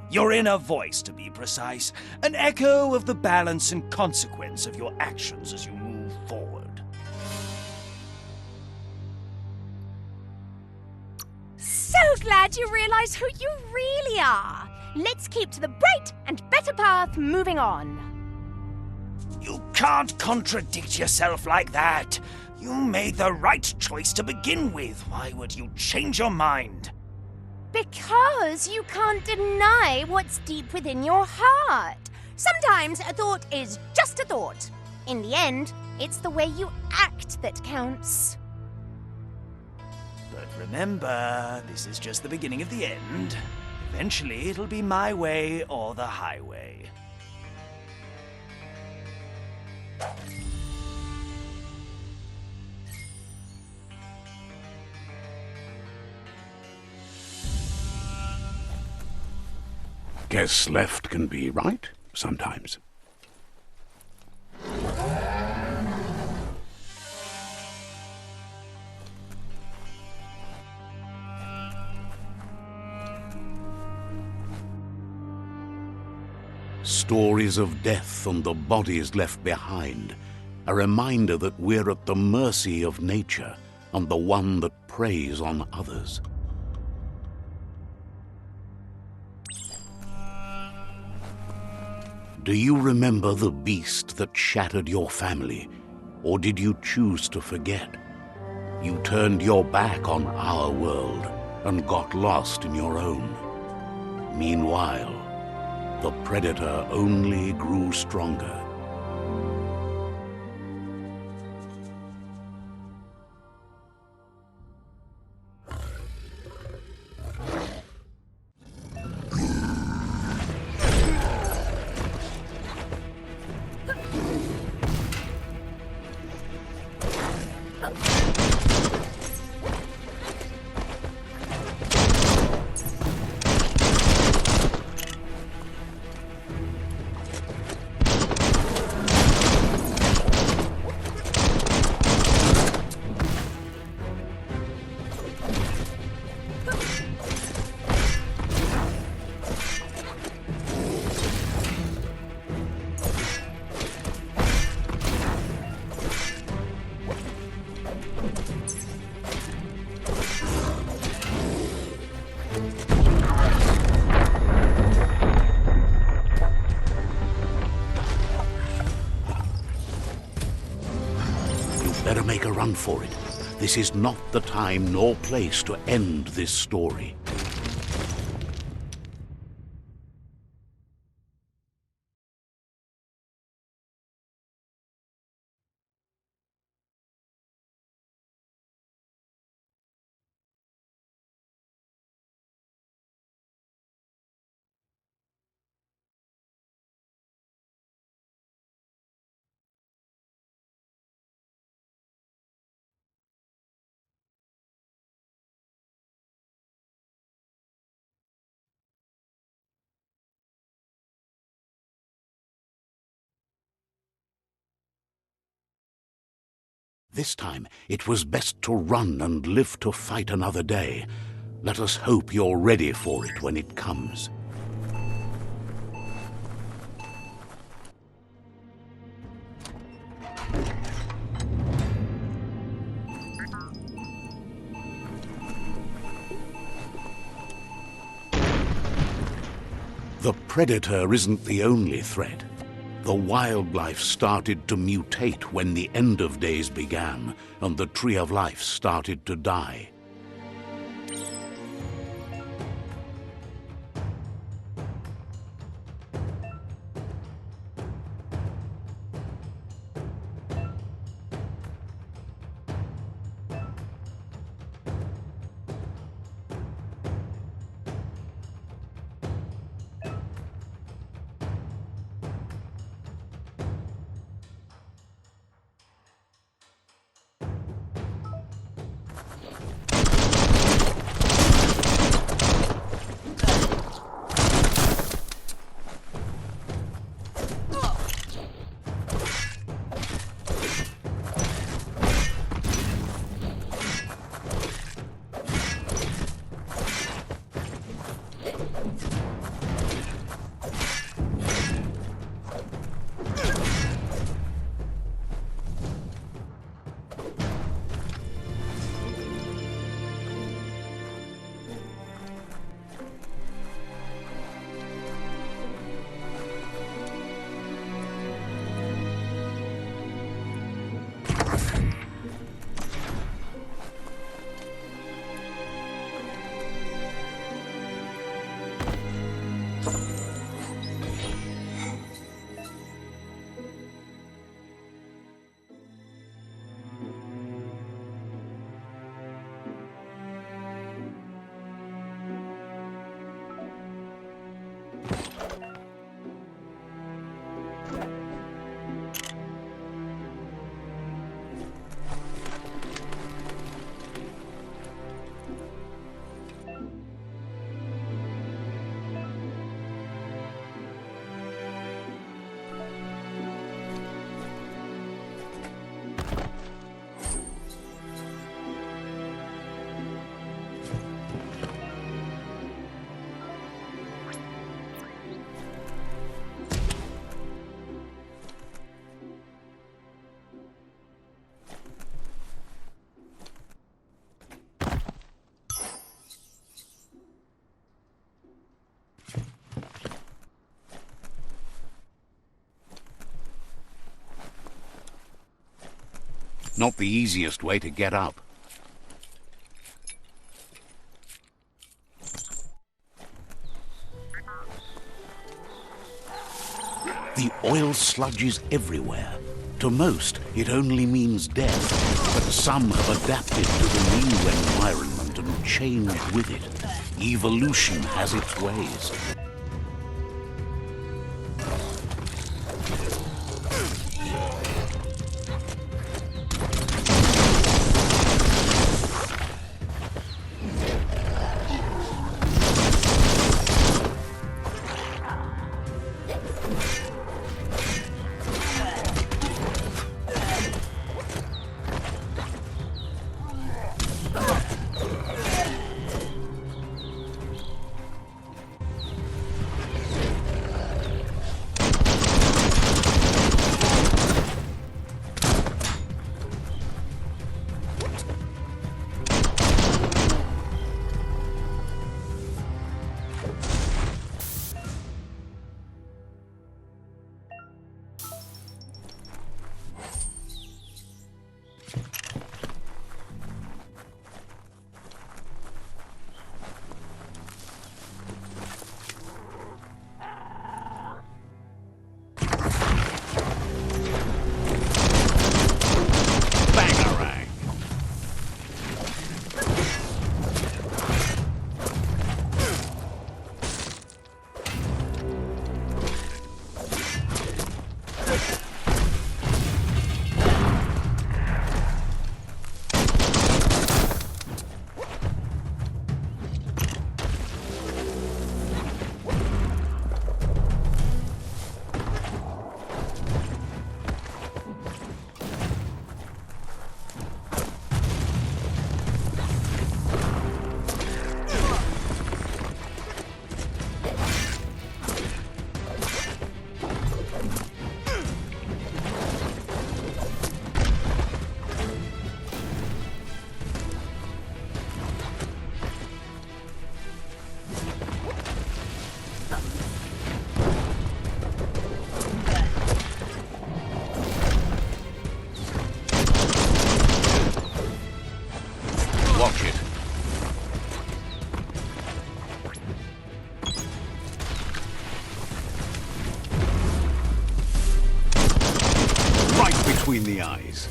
Your inner voice, to be precise. An echo of the balance and consequence of your actions as you move forward. So glad you realize who you really are. Let's keep to the bright and better path moving on. You can't contradict yourself like that. You made the right choice to begin with. Why would you change your mind? Because you can't deny what's deep within your heart. Sometimes a thought is just a thought. In the end, it's the way you act that counts. But remember, this is just the beginning of the end. Eventually, it'll be my way or the highway. Guess left can be right sometimes. Stories of death and the bodies left behind, a reminder that we're at the mercy of nature and the one that preys on others. Do you remember the beast that shattered your family, or did you choose to forget? You turned your back on our world and got lost in your own. Meanwhile, the predator only grew stronger. Better make a run for it. This is not the time nor place to end this story. This time, it was best to run and live to fight another day. Let us hope you're ready for it when it comes. The predator isn't the only threat. The wildlife started to mutate when the end of days began, and the tree of life started to die. Not the easiest way to get up. The oil sludges everywhere. To most, it only means death, but some have adapted to the new environment and changed with it. Evolution has its ways. Watch it. Right between the eyes.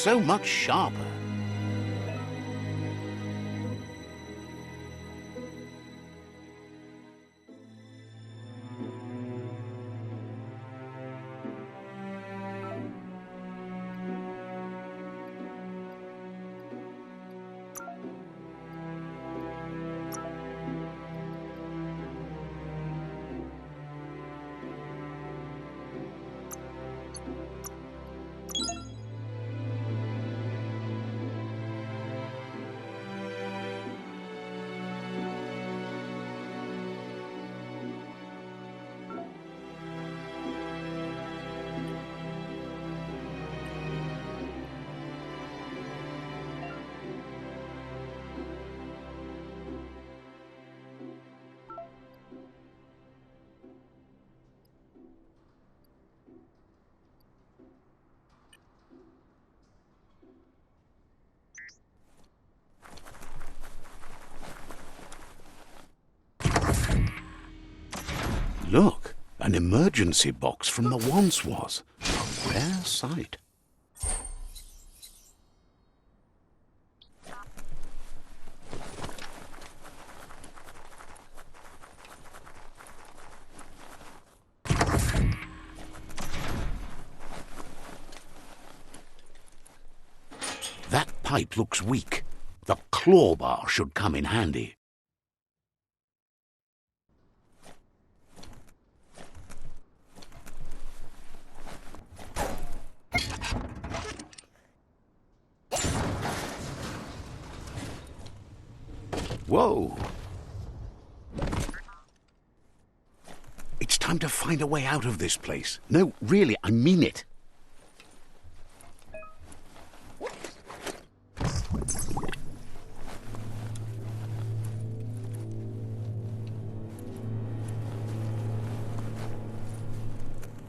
so much sharper. Look, an emergency box from the once was. A rare sight. That pipe looks weak. The claw bar should come in handy. Whoa! It's time to find a way out of this place. No, really, I mean it.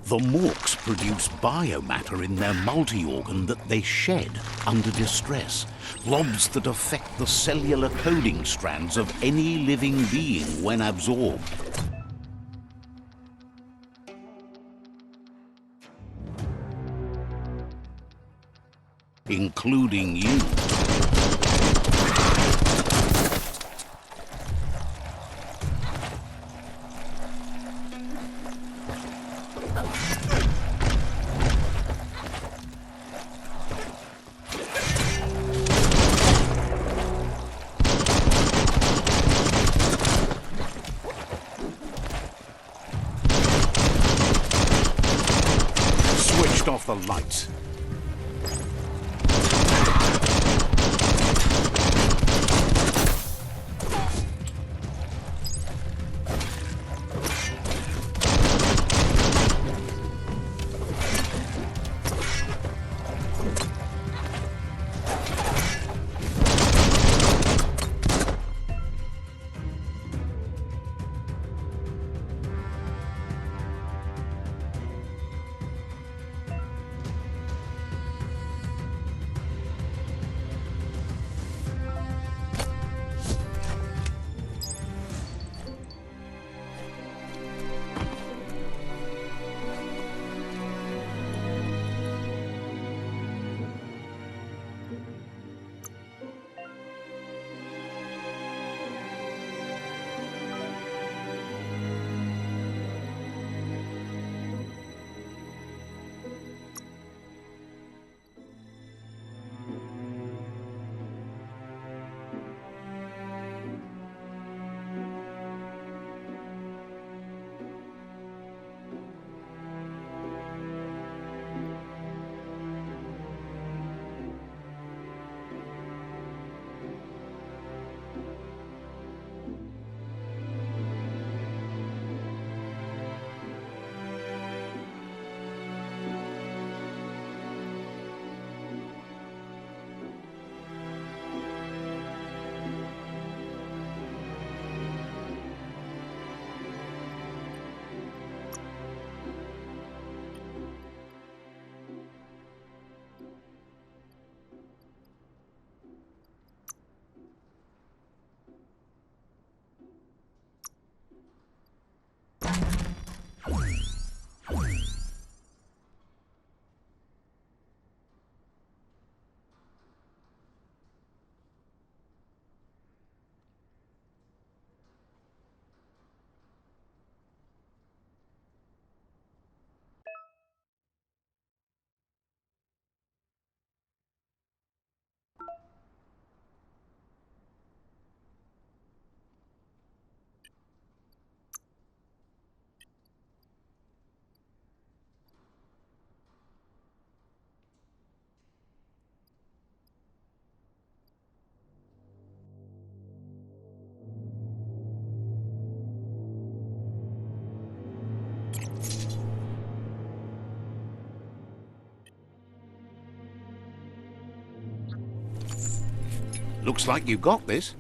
The Morks produce biomatter in their multi-organ that they shed under distress. Blobs that affect the cellular coding strands of any living being when absorbed. Including you. Switched off the lights. Looks like you got this.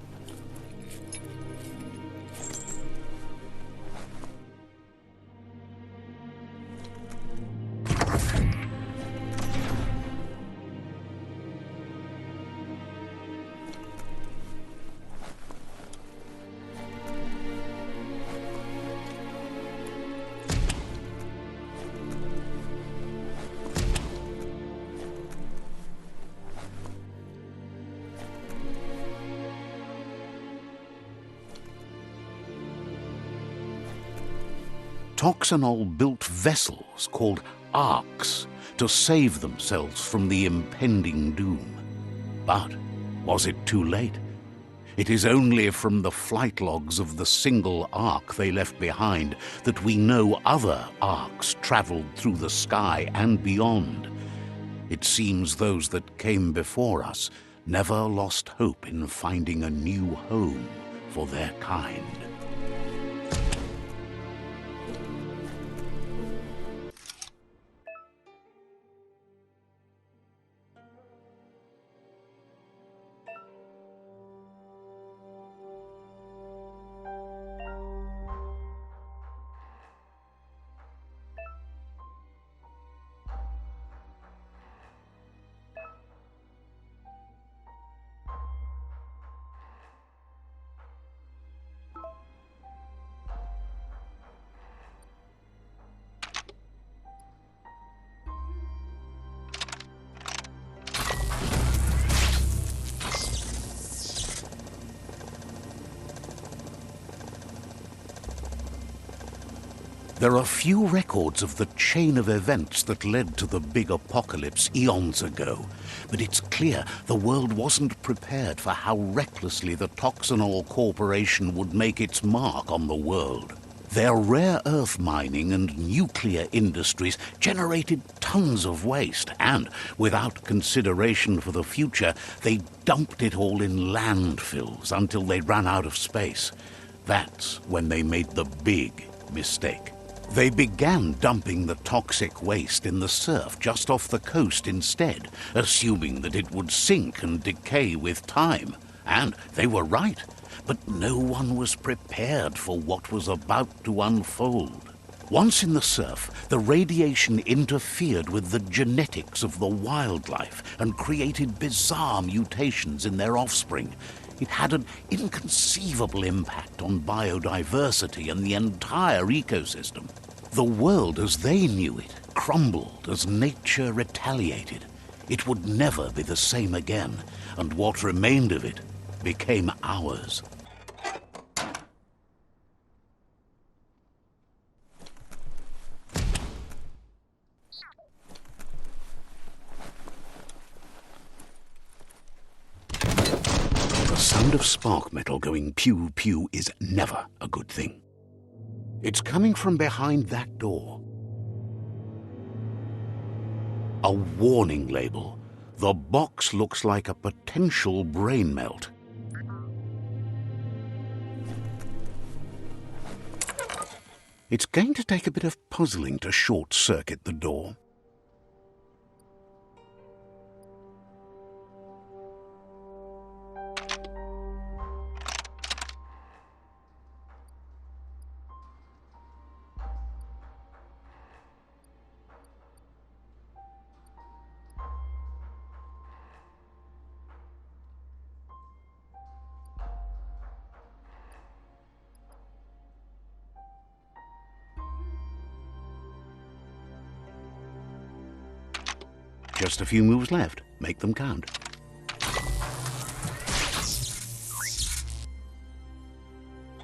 Toxanol built vessels called arks to save themselves from the impending doom. But was it too late? It is only from the flight logs of the single ark they left behind that we know other arks traveled through the sky and beyond. It seems those that came before us never lost hope in finding a new home for their kind. There are few records of the chain of events that led to the big apocalypse eons ago, but it's clear the world wasn't prepared for how recklessly the Toxanol Corporation would make its mark on the world. Their rare earth mining and nuclear industries generated tons of waste, and without consideration for the future, they dumped it all in landfills until they ran out of space. That's when they made the big mistake. They began dumping the toxic waste in the surf just off the coast instead, assuming that it would sink and decay with time. And they were right, but no one was prepared for what was about to unfold. Once in the surf, the radiation interfered with the genetics of the wildlife and created bizarre mutations in their offspring. It had an inconceivable impact on biodiversity and the entire ecosystem. The world as they knew it crumbled as nature retaliated. It would never be the same again, and what remained of it became ours. The sound of spark metal going pew-pew is never a good thing. It's coming from behind that door. A warning label. The box looks like a potential brain melt. It's going to take a bit of puzzling to short-circuit the door. Just a few moves left. Make them count.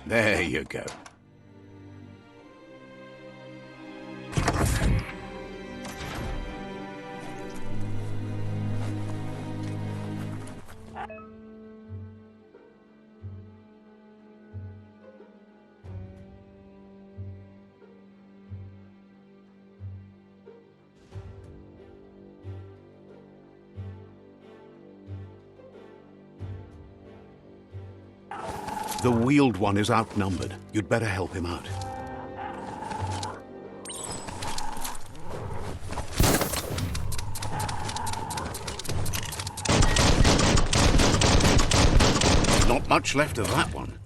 There you go. The wheeled one is outnumbered. You'd better help him out. much left of that one.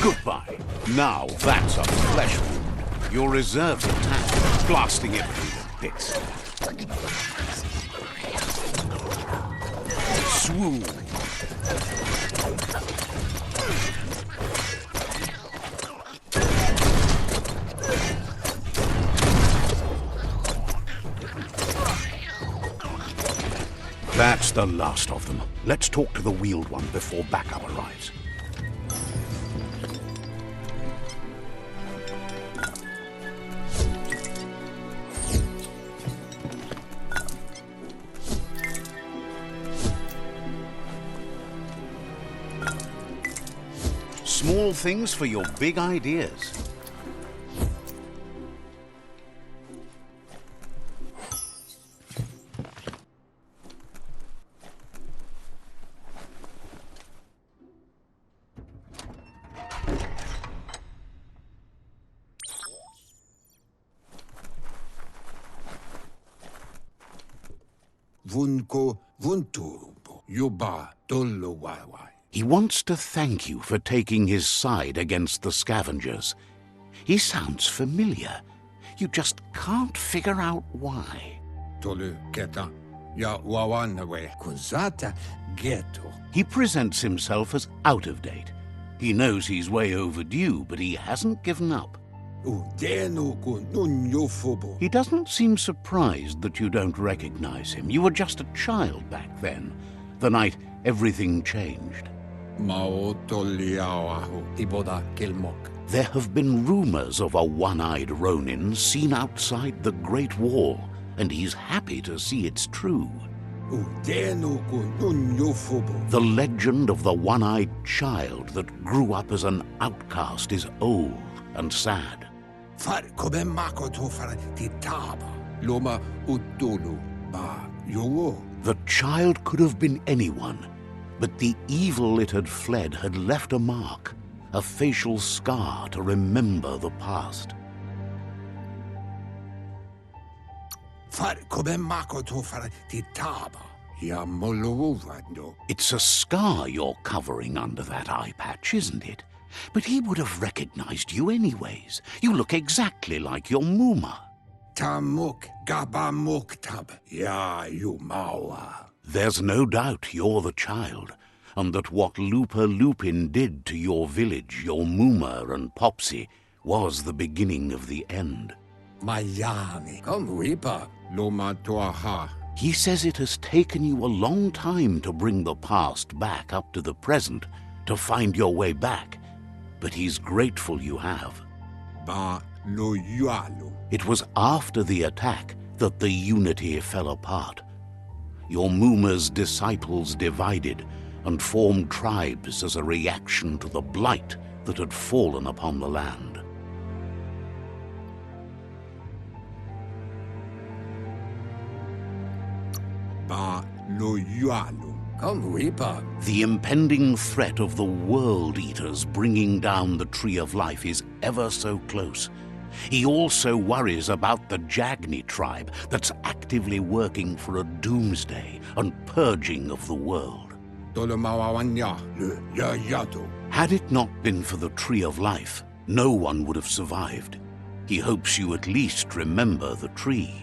Goodbye. Now that's a flesh wound. Your reserves attack, blasting it through the pits. Swoon. That's the last of them. Let's talk to the wheeled one before backup arrives. Small things for your big ideas. He wants to thank you for taking his side against the scavengers. He sounds familiar. You just can't figure out why. He presents himself as out of date. He knows he's way overdue, but he hasn't given up. He doesn't seem surprised that you don't recognize him. You were just a child back then, the night everything changed. There have been rumors of a one-eyed Ronin seen outside the Great Wall, and he's happy to see it's true. The legend of the one-eyed child that grew up as an outcast is old and sad. The child could have been anyone, but the evil it had fled had left a mark, a facial scar to remember the past. It's a scar you're covering under that eye patch, isn't it? But he would have recognized you anyways. You look exactly like your Muma. There's no doubt you're the child, and that what Lupa Lupin did to your village, your Muma and Popsy, was the beginning of the end. He says it has taken you a long time to bring the past back up to the present, to find your way back, but he's grateful you have. It was after the attack that the unity fell apart. Your Muma's disciples divided and formed tribes as a reaction to the blight that had fallen upon the land. The impending threat of the World Eaters bringing down the Tree of Life is ever so close. He also worries about the Jagni tribe that's actively working for a doomsday and purging of the world. Had it not been for the Tree of Life, no one would have survived. He hopes you at least remember the tree.